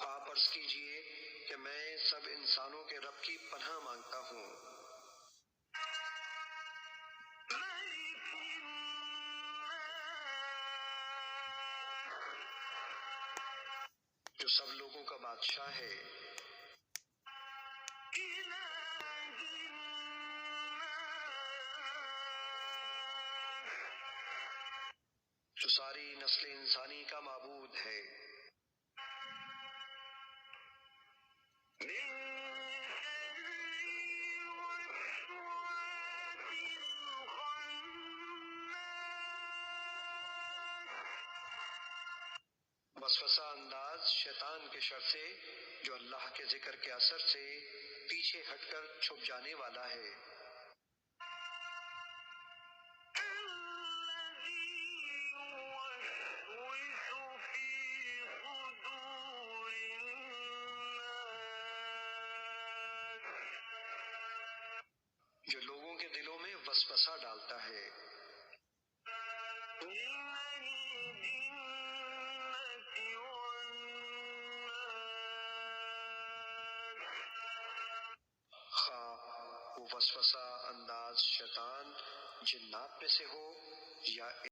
آپ عرض کیجئے کہ میں سب انسانوں کے رب کی پناہ مانگتا ہوں جو سب لوگوں کا بادشاہ ہے، جو ساری نسل انسانی کا معبود ہے۔ وسوسہ انداز شیطان کے شر سے، جو اللہ کے ذکر کے اثر سے پیچھے ہٹ کر چھپ جانے والا ہے۔ جو لوگوں کے دلوں میں وسوسہ ڈالتا ہے۔ خواہ وہ وسوسہ انداز شیطان جنات میں سے ہو یا